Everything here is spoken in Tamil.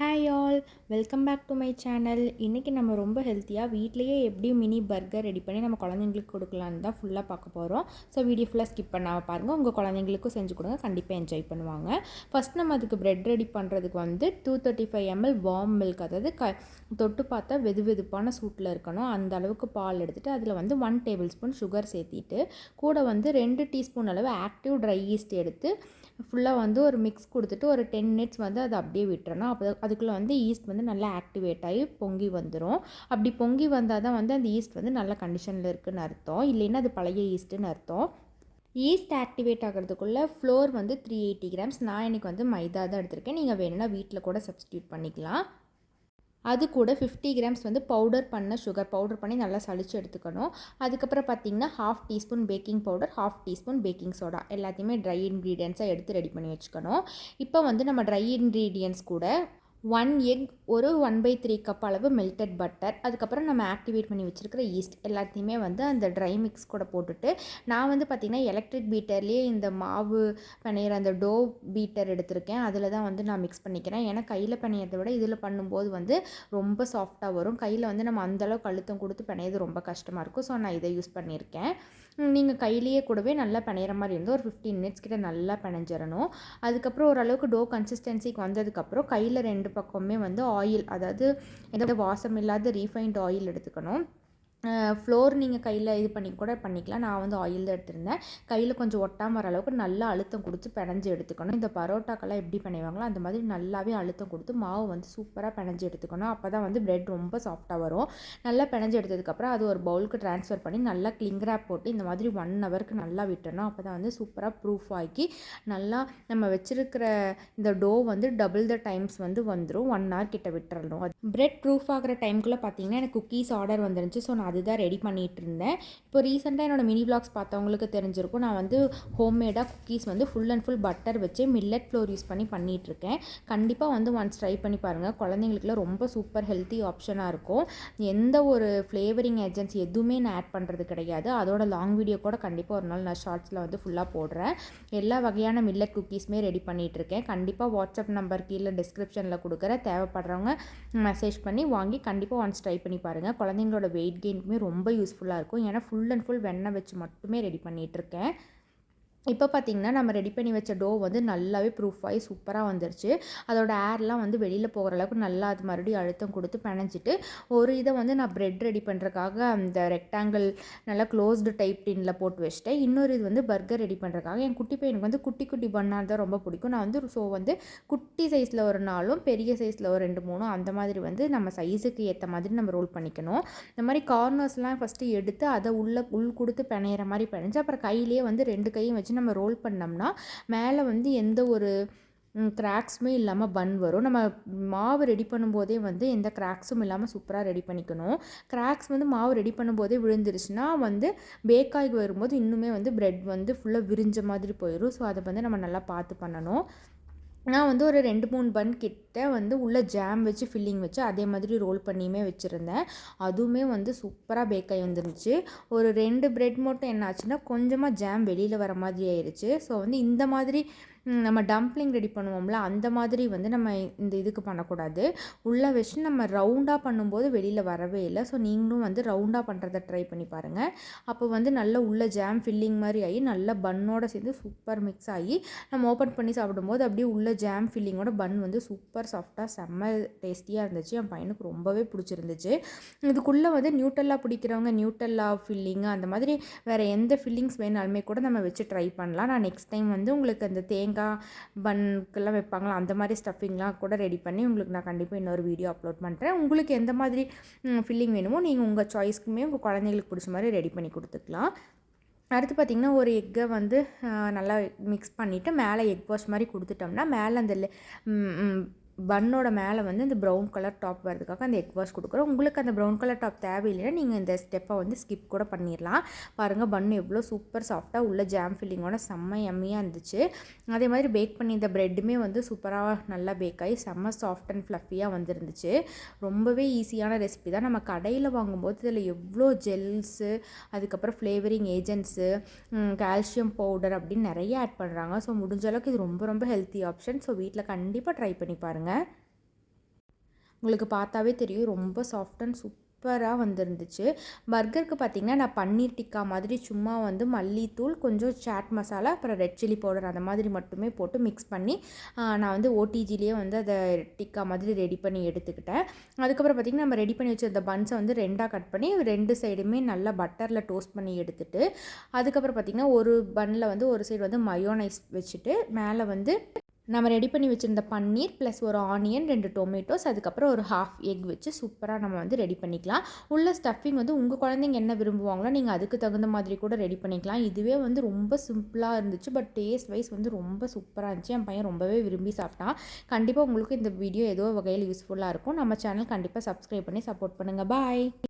Hi all, welcome back to my channel. இன்றைக்கி நம்ம ரொம்ப ஹெல்த்தியாக வீட்லேயே எப்படி மினி பர்கர் ரெடி பண்ணி நம்ம குழந்தைங்களுக்கு கொடுக்கலான்னு தான் ஃபுல்லாக பார்க்க போகிறோம். ஸோ வீடியோ ஃபுல்லாக ஸ்கிப் பண்ணாமல் பாருங்கள். உங்கள் குழந்தைங்களுக்கும் செஞ்சு கொடுங்க, கண்டிப்பாக என்ஜாய் பண்ணுவாங்க. ஃபஸ்ட் நம்ம அதுக்கு ப்ரெட் ரெடி பண்ணுறதுக்கு வந்து 235 ml வார்ம் மில்க், அதாவது தொட்டு பார்த்தா வெது வெதுப்பான சூட்டில் இருக்கணும் அந்த அளவுக்கு பால் எடுத்துகிட்டு அதில் வந்து 1 டேபிள் ஸ்பூன் சுகர் சேர்த்திட்டு கூட வந்து 2 டீஸ்பூன் அளவு ஆக்டிவ் ட்ரை ஈஸ்ட் எடுத்து ஃபுல்லாக வந்து ஒரு மிக்ஸ் கொடுத்துட்டு ஒரு 10 மினிட்ஸ் வந்து அதை அப்படியே விட்டுறணும். அப்போ அதுக்குள்ளே வந்து ஈஸ்ட் வந்து நல்லா ஆக்டிவேட் ஆகி பொங்கி வந்துடும். அப்படி பொங்கி வந்தால் தான் வந்து அந்த ஈஸ்ட் வந்து நல்ல கண்டிஷனில் இருக்குதுன்னு அர்த்தம், இல்லைன்னா அது பழைய ஈஸ்ட்டுன்னு அர்த்தம். ஈஸ்ட் ஆக்டிவேட் ஆகிறதுக்குள்ளே ஃப்ளோர் வந்து 380 கிராம்ஸ், நான் இன்றைக்கி வந்து மைதா தான் எடுத்திருக்கேன். நீங்கள் வேணும்னா வீட்டில் கூட சப்ஸ்டியூட் பண்ணிக்கலாம். அது கூட 50 கிராம்ஸ் வந்து பவுடர் பண்ண சுகர் பவுடர் பண்ணி நல்லா சளிச்சு எடுத்துக்கணும். அதுக்கப்புறம் பார்த்திங்கன்னா 1/2 teaspoon baking powder, 1/2 teaspoon baking soda எல்லாத்தையுமே ட்ரை இன்க்ரீடியன்ஸாக எடுத்து ரெடி பண்ணி வச்சுக்கணும். இப்போ வந்து நம்ம ட்ரை இன்க்ரீடியன்ஸ் கூட 1 எக், ஒரு 1/3 கப் அளவு மெல்டட் பட்டர், அதுக்கப்புறம் நம்ம ஆக்டிவேட் பண்ணி வச்சுருக்கிற ஈஸ்ட் எல்லாத்தையுமே வந்து அந்த ட்ரை மிக்ஸ் கூட போட்டுட்டு, நான் வந்து பார்த்திங்கன்னா எலக்ட்ரிக் பீட்டர்லேயே இந்த மாவு பிணையிற அந்த டோ பீட்டர் எடுத்திருக்கேன். அதில் தான் வந்து நான் மிக்ஸ் பண்ணிக்கிறேன். ஏன்னா கையில் பிணையதை விட இதில் பண்ணும்போது வந்து ரொம்ப சாஃப்டாக வரும். கையில் வந்து நம்ம அந்தளவுக்கு அழுத்தம் கொடுத்து பிணையது ரொம்ப கஷ்டமாக இருக்கும். ஸோ நான் இதை யூஸ் பண்ணியிருக்கேன். நீங்கள் கையிலேயே கூடவே நல்லா பிணையிற மாதிரி இருந்தால் ஒரு 15 மினிட்ஸ் கிட்ட நல்லா பிணைஞ்சிடணும். அதுக்கப்புறம் ஓரளவுக்கு டோ கன்சிஸ்டன்சிக்கு வந்ததுக்கப்புறம் கையில் 2 பக்கமே வந்து ஆயில், அதாவது எந்த வாசம் இல்லாத ரீஃபைண்ட் ஆயில் எடுத்துக்கணும். ஃப்ளோர் நீங்கள் கையில் இது பண்ணி கூட பண்ணிக்கலாம். நான் வந்து ஆயில் தான் எடுத்திருந்தேன். கையில் கொஞ்சம் ஒட்டாமல் வர அளவுக்கு நல்லா அழுத்தம் கொடுத்து பிணைஞ்சு எடுத்துக்கணும். இந்த பரோட்டாக்கெல்லாம் எப்படி பிணைவாங்களோ அந்த மாதிரி நல்லாவே அழுத்தம் கொடுத்து மாவு வந்து சூப்பராக பிணைஞ்சு எடுத்துக்கணும். அப்போ தான் வந்து ப்ரெட் ரொம்ப சாஃப்டாக வரும். நல்லா பிணைஞ்சு எடுத்ததுக்கப்புறம் அது ஒரு பவுலுக்கு ட்ரான்ஸ்ஃபர் பண்ணி நல்லா கிளிங் ரேப் போட்டு இந்த மாதிரி 1 ஹவருக்கு நல்லா விட்டணும். அப்போ தான் வந்து சூப்பராக ப்ரூஃப் ஆகி நல்லா நம்ம வச்சுருக்கிற இந்த டோ வந்து டபுள் த டைம்ஸ் வந்து வந்துடும். 1 ஹவர் கிட்ட விட்டுறணும். ப்ரெட் ப்ரூஃப் ஆகிற டைமுக்குள்ளே பார்த்தீங்கன்னா எனக்கு குக்கீஸ் ஆர்டர் வந்துருந்துச்சு. ஸோ நான் அதுதான் ரெடி பண்ணிகிட்டு இருந்தேன். இப்போ ரீசெண்டாக என்னோடய மினி விளாக்ஸ் பார்த்தவங்களுக்கு தெரிஞ்சிருக்கும். நான் வந்து ஹோம்மேடாக குக்கீஸ் வந்து ஃபுல் அண்ட் ஃபுல் பட்டர் வச்சு மில்லட் ஃப்ளோர் யூஸ் பண்ணி பண்ணிகிட்ருக்கேன். கண்டிப்பாக வந்து ஒன்ஸ் ட்ரை பண்ணி பாருங்கள். குழந்தைங்களுக்குலாம் ரொம்ப சூப்பர் ஹெல்த்தி ஆப்ஷனாக இருக்கும். எந்த ஒரு ஃப்ளேவரிங் ஏஜென்ட்ஸ் எதுவுமே நான் ஆட் பண்ணுறது கிடையாது. அதோட லாங் வீடியோ கூட கண்டிப்பாக ஒரு நாள் நான் ஷார்ட்ஸில் வந்து ஃபுல்லாக போடுறேன். எல்லா வகையான மில்லட் குக்கீஸுமே ரெடி பண்ணிகிட்ருக்கேன். கண்டிப்பாக வாட்ஸ்அப் நம்பர் கீழே டிஸ்கிரிப்ஷனில் கொடுக்குறேன். தேவைப்படுறவங்க மெசேஜ் பண்ணி வாங்கி கண்டிப்பாக ஒன்ஸ் ட்ரை பண்ணி பாருங்கள். குழந்தைங்களோட வெயிட் கெயினுக்குமே ரொம்ப யூஸ்ஃபுல்லாக இருக்கும். ஏன்னா ஃபுல் அண்ட் ஃபுல் வெண்ணெய் வச்சு மட்டுமே ரெடி பண்ணிகிட்ருக்கேன். இப்போ பார்த்திங்கன்னா நம்ம ரெடி பண்ணி வச்ச டோ வந்து நல்லாவே ப்ரூஃப் ஆகி சூப்பராக வந்துருச்சு. அதோட ஏர்லாம் வந்து வெளியில் போகிற அளவுக்கு நல்லா அது மறுபடியும் அழுத்தம் கொடுத்து பிணைஞ்சிட்டு, ஒரு இதை வந்து நான் ப்ரெட் ரெடி பண்ணுறதுக்காக அந்த ரெக்டாங்கிள் நல்லா க்ளோஸ்டு டைப் டின்னில் போட்டு வச்சுட்டேன். இன்னொரு இது வந்து பர்கர் ரெடி பண்ணுறதுக்காக என் குட்டி பையனுக்கு வந்து குட்டி குட்டி பண்ணால் தான் ரொம்ப பிடிக்கும். நான் வந்து ஸோ வந்து குட்டி சைஸில் ஒரு 4ம் பெரிய சைஸில் ஒரு 2 3 அந்த மாதிரி வந்து நம்ம சைஸுக்கு ஏற்ற மாதிரி நம்ம ரோல் பண்ணிக்கணும். இந்த மாதிரி கார்னர்ஸ்லாம் ஃபஸ்ட்டு எடுத்து அதை உள் கொடுத்து பிணையிற மாதிரி பிணைஞ்சு அப்புறம் கையிலேயே வந்து 2 கையும் வச்சு நம்ம ரோல் பண்ணோம்னா மேலே வந்து எந்த ஒரு கிராக்ஸுமே இல்லாமல் பன் வரும். நம்ம மாவு ரெடி பண்ணும்போதே வந்து எந்த கிராக்ஸும் இல்லாமல் சூப்பராக ரெடி பண்ணிக்கணும். கிராக்ஸ் வந்து மாவு ரெடி பண்ணும்போதே விழுந்துருச்சுன்னா வந்து பேக்காகி வரும்போது இன்னுமே வந்து ப்ரெட் வந்து ஃபுல்லாக விரிஞ்ச மாதிரி போயிடும். ஸோ அதை வந்து நம்ம நல்லா பார்த்து பண்ணணும். நான் வந்து ஒரு 2 3 பன் கிட்ட வந்து உள்ளே ஜாம் வச்சு ஃபில்லிங் வச்சு அதே மாதிரி ரோல் பண்ணியுமே வச்சுருந்தேன். அதுவுமே வந்து சூப்பராக பேக்காகி வந்துருந்துச்சு. ஒரு 2 ப்ரெட் மட்டும் என்ன ஆச்சுன்னா கொஞ்சமாக ஜாம் வெளியில் வர மாதிரி ஆயிடுச்சு. ஸோ வந்து இந்த மாதிரி நம்ம டம்ப்ளிங் ரெடி பண்ணுவோம்ல அந்த மாதிரி வந்து நம்ம இந்த இதுக்கு பண்ணக்கூடாது. உள்ளே வச்சு நம்ம ரவுண்டாக பண்ணும்போது வெளியில் வரவே இல்லை. ஸோ நீங்களும் வந்து ரவுண்டாக பண்ணுறதை ட்ரை பண்ணி பாருங்கள். அப்போ வந்து நல்ல உள்ள ஜாம் ஃபில்லிங் மாதிரி ஆகி நல்லா பன்னோட சேர்ந்து சூப்பர் மிக்ஸ் ஆகி நம்ம ஓப்பன் பண்ணி சாப்பிடும்போது அப்படியே உள்ள ஜாம் ஃபில்லிங்கோட பன் வந்து சூப்பர் சாஃப்டாக செம்ம டேஸ்டியாக இருந்துச்சு. என் பையனுக்கு ரொம்பவே பிடிச்சிருந்துச்சு. இதுக்குள்ளே வந்து நியூட்டல்லா பிடிக்கிறவங்க நியூட்டல்லா ஃபில்லிங்கு அந்த மாதிரி வேறு எந்த ஃபில்லிங்ஸ் வேணாலுமே கூட நம்ம வச்சு ட்ரை பண்ணலாம். நான் நெக்ஸ்ட் டைம் வந்து உங்களுக்கு அந்த தேங்காய் பன்னுக்கெல்லாம் வைப்பாங்களா அந்த மாதிரி ஸ்டஃபிங்லாம் கூட ரெடி பண்ணி உங்களுக்கு நான் கண்டிப்பாக இன்னொரு வீடியோ அப்லோட் பண்ணுறேன். உங்களுக்கு எந்த மாதிரி ஃபில்லிங் வேணுமோ நீங்கள் உங்கள் சாய்ஸ்க்குமே உங்கள் குழந்தைங்களுக்கு பிடிச்ச மாதிரி ரெடி பண்ணி கொடுத்துக்கலாம். அடுத்து பார்த்திங்கன்னா ஒரு எக்கை வந்து நல்லா மிக்ஸ் பண்ணிவிட்டு மேலே எக் வாஷ் மாதிரி கொடுத்துட்டோம்னா மேலே அந்த பன்னோட மேலே வந்து இந்த ப்ரௌன் கலர் டாப் வரதுக்காக அந்த எக் வாஷ் கொடுக்குறோம். உங்களுக்கு அந்த ப்ரௌன் கலர் டாப் தேவையில்லைன்னா நீங்கள் இந்த ஸ்டெப்பை வந்து ஸ்கிப் கூட பண்ணிடலாம். பாருங்கள் பன் எவ்வளோ சூப்பர் சாஃப்டாக உள்ள ஜாம் ஃபில்லிங்கோட செம்ம யம்மியாக இருந்துச்சு. அதே மாதிரி பேக் பண்ணி இந்த ப்ரெட்டுமே வந்து சூப்பராக நல்லா பேக் ஆகி செம்ம சாஃப்ட் அண்ட் ஃப்ளஃபியாக வந்துருந்துச்சு. ரொம்பவே ஈஸியான ரெசிபி தான். நம்ம கடையில் வாங்கும்போது இதில் எவ்வளோ ஜெல்ஸு அதுக்கப்புறம் ஃப்ளேவரிங் ஏஜென்ட்ஸு கால்சியம் பவுடர் அப்படின்னு நிறைய ஆட் பண்ணுறாங்க. ஸோ முடிஞ்ச அளவுக்கு இது ரொம்ப ரொம்ப ஹெல்த்தி ஆப்ஷன். ஸோ வீட்டில் கண்டிப்பாக ட்ரை பண்ணி பாருங்கள். உங்களுக்கு பார்த்தாவே தெரியும் ரொம்ப சாஃப்ட் அண்ட் சூப்பராக வந்துருந்துச்சு. பர்கருக்கு பார்த்திங்கன்னா நான் பன்னீர் டிக்கா மாதிரி சும்மா வந்து மல்லித்தூள், கொஞ்சம் சாட் மசாலா, அப்புறம் ரெட் சில்லி பவுடர் அந்த மாதிரி மட்டுமே போட்டு மிக்ஸ் பண்ணி நான் வந்து ஓடிஜிலேயே வந்து அதை டிக்கா மாதிரி ரெடி பண்ணி எடுத்துக்கிட்டேன். அதுக்கப்புறம் பார்த்திங்கன்னா நம்ம ரெடி பண்ணி வச்சுருந்த பன்ஸை வந்து 2ஆக கட் பண்ணி 2 சைடுமே நல்லா பட்டரில் டோஸ்ட் பண்ணி எடுத்துட்டு, அதுக்கப்புறம் பார்த்திங்கன்னா ஒரு பன்னில் வந்து ஒரு சைடு வந்து மயோனைஸ் வச்சுட்டு, மேலே வந்து நம்ம ரெடி பண்ணி வச்சுருந்த பன்னீர் ப்ளஸ் ஒரு ஆனியன், 2 டொமேட்டோஸ், அதுக்கப்புறம் ஒரு ஹாஃப் எக் வச்சு சூப்பராக நம்ம வந்து ரெடி பண்ணிக்கலாம். உள்ள ஸ்டஃபிங் வந்து உங்கள் குழந்தைங்க என்ன விரும்புவாங்களோ நீங்கள் அதுக்கு தகுந்த மாதிரி கூட ரெடி பண்ணிக்கலாம். இதுவே வந்து ரொம்ப சிம்பிளாக இருந்துச்சு, பட் டேஸ்ட் வைஸ் வந்து ரொம்ப சூப்பராக இருந்துச்சு. என் பையன் ரொம்பவே விரும்பி சாப்பிட்டான். கண்டிப்பாக உங்களுக்கு இந்த வீடியோ ஏதோ வகையில் யூஸ்ஃபுல்லாக இருக்கும். நம்ம சேனல் கண்டிப்பாக சப்ஸ்கிரைப் பண்ணி சப்போர்ட் பண்ணுங்கள். பாய்.